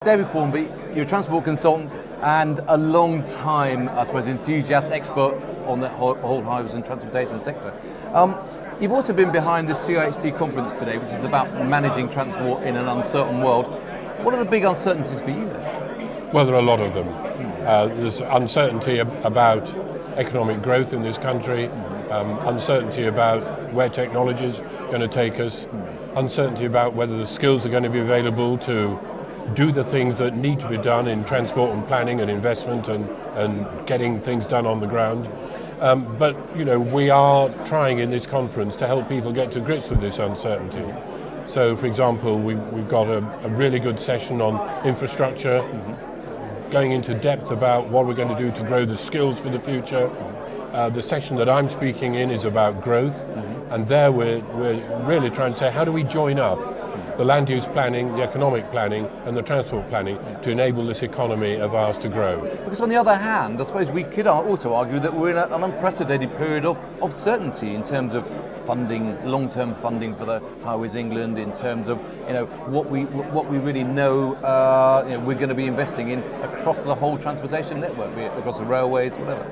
David Formby, you're a transport consultant and a long time, I suppose, enthusiast, expert on the whole highways and transportation sector. You've also been behind the CIHT conference today, which is about managing transport in an uncertain world. What are the big uncertainties for you then? Well, there are a lot of them. There's uncertainty about economic growth in this country, uncertainty about where technology is going to take us, uncertainty about whether the skills are going to be available to do the things that need to be done in transport and planning and investment and getting things done on the ground. But we are trying in this conference to help people get to grips with this uncertainty. So, for example, we've got a really good session on infrastructure, going into depth about what we're going to do to grow the skills for the future. The session that I'm speaking in is about growth, and there we're really trying to say, how do we join up the land use planning, the economic planning and the transport planning to enable this economy of ours to grow? Because on the other hand, I suppose we could also argue that we're in an unprecedented period of certainty in terms of funding, long-term funding for the Highways England, in terms of what we really know, we're going to be investing in across the whole transportation network, be it across the railways, whatever.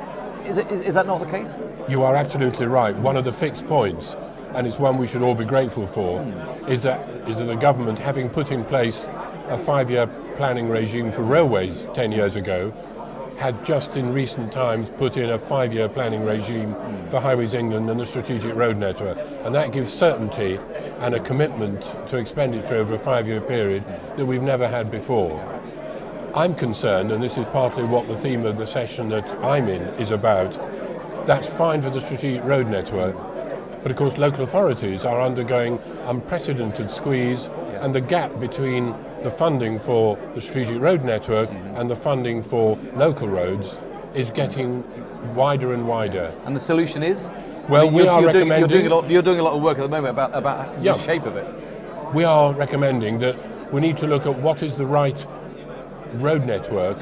Is that not the case? You are absolutely right. One of the fixed points, and it's one we should all be grateful for, is that the government, having put in place a 5-year planning regime for railways 10 years ago, had just in recent times put in a 5-year planning regime for Highways England and the Strategic Road Network. And that gives certainty and a commitment to expenditure over a 5-year period that we've never had before. I'm concerned, and this is partly what the theme of the session that I'm in is about, that's fine for the Strategic Road Network, but of course local authorities are undergoing unprecedented squeeze, and the gap between the funding for the Strategic Road Network and the funding for local roads is getting wider and wider. And the solution is? Well, you're doing a lot of work at the moment about the shape of it. We are recommending that we need to look at what is the right road network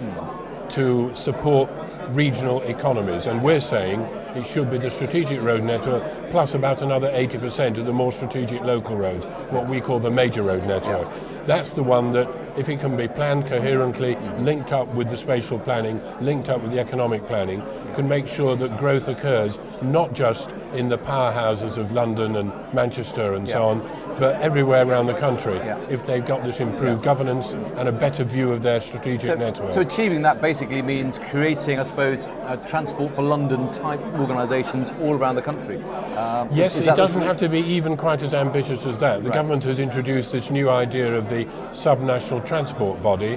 to support regional economies, and we're saying it should be the strategic road network plus about another 80% of the more strategic local roads, what we call the major road network. That's the one that, if it can be planned coherently, linked up with the spatial planning, linked up with the economic planning, can make sure that growth occurs not just in the powerhouses of London and Manchester and so on, but everywhere around the country, if they've got this improved governance and a better view of their strategic network. So achieving that basically means creating, I suppose, Transport for London type organisations all around the country. Yes, it doesn't have to be even quite as ambitious as that. The government has introduced this new idea of the subnational transport body,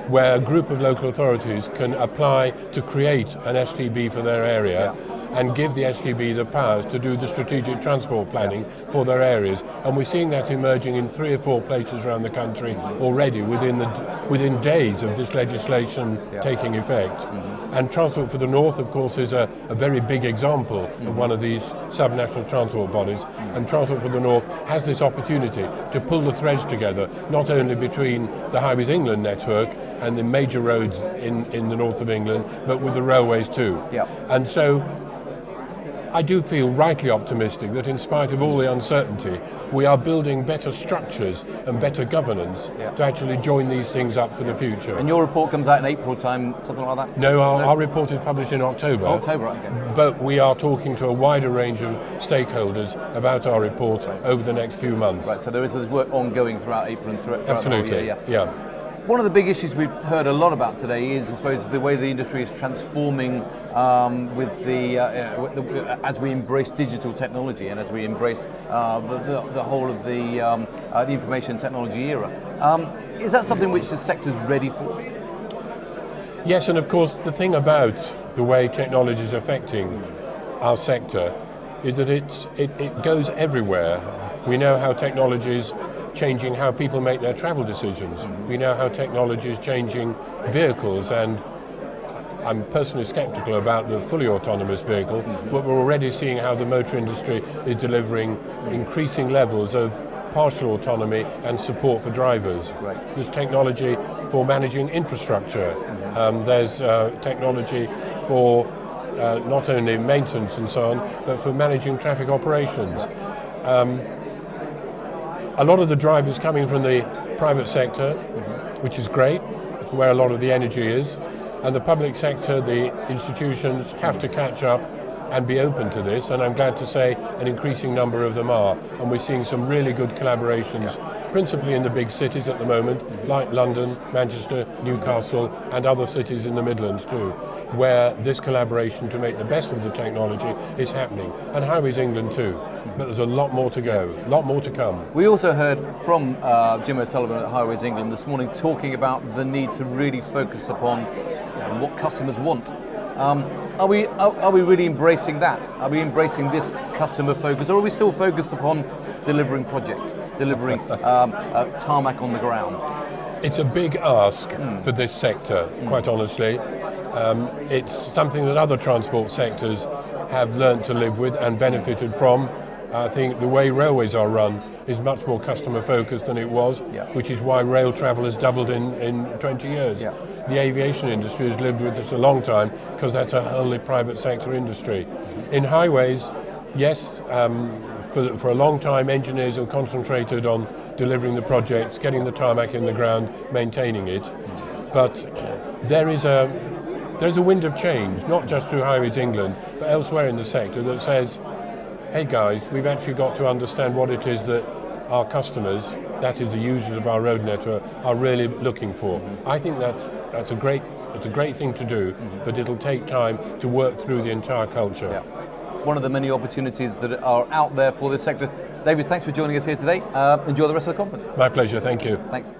where a group of local authorities can apply to create an STB for their area, and give the STB the powers to do the strategic transport planning for their areas. And we're seeing that emerging in 3 or 4 places around the country already within days of this legislation taking effect. And Transport for the North, of course, is a very big example of one of these subnational transport bodies. And Transport for the North has this opportunity to pull the threads together, not only between the Highways England network and the major roads in the north of England, but with the railways too. And so I do feel rightly optimistic that in spite of all the uncertainty, we are building better structures and better governance to actually join these things up for the future. And your report comes out in April time, something like that? No, our report is published in October. Okay. But we are talking to a wider range of stakeholders about our report over the next few months. Right, so there is work ongoing throughout April and throughout Absolutely. the whole year. One of the big issues we've heard a lot about today is, I suppose, the way the industry is transforming with as we embrace digital technology and as we embrace the whole of the information technology era. Is that something which the sector's ready for? Yes, and of course the thing about the way technology is affecting our sector is that it goes everywhere. We know how technology is changing how people make their travel decisions. We know how technology is changing vehicles, and I'm personally skeptical about the fully autonomous vehicle, but we're already seeing how the motor industry is delivering increasing levels of partial autonomy and support for drivers. There's technology for managing infrastructure. There's technology for not only maintenance and so on, but for managing traffic operations. A lot of the drivers coming from the private sector, which is great. It's where a lot of the energy is. And the public sector, the institutions have to catch up and be open to this, and I'm glad to say an increasing number of them are. And we're seeing some really good collaborations, principally in the big cities at the moment, like London, Manchester, Newcastle, and other cities in the Midlands too, where this collaboration to make the best of the technology is happening. And Highways England too. But there's a lot more to go, a lot more to come. We also heard from Jim O'Sullivan at Highways England this morning talking about the need to really focus upon what customers want. Are we really embracing that? Are we embracing this customer focus, or are we still focused upon delivering projects, delivering tarmac on the ground? It's a big ask for this sector, quite honestly. It's something that other transport sectors have learnt to live with and benefited from. I think the way railways are run is much more customer focused than it was, which is why rail travel has doubled in 20 years. The aviation industry has lived with us a long time because that's a wholly private sector industry. In highways, yes, for a long time engineers have concentrated on delivering the projects, getting the tarmac in the ground, maintaining it. But there's a wind of change, not just through Highways England, but elsewhere in the sector that says, hey guys, we've actually got to understand what it is that our customers, that is the users of our road network, are really looking for. I think that's a great thing to do, but it'll take time to work through the entire culture. One of the many opportunities that are out there for this sector. David, thanks for joining us here today. Enjoy the rest of the conference. My pleasure, thank you. Thanks.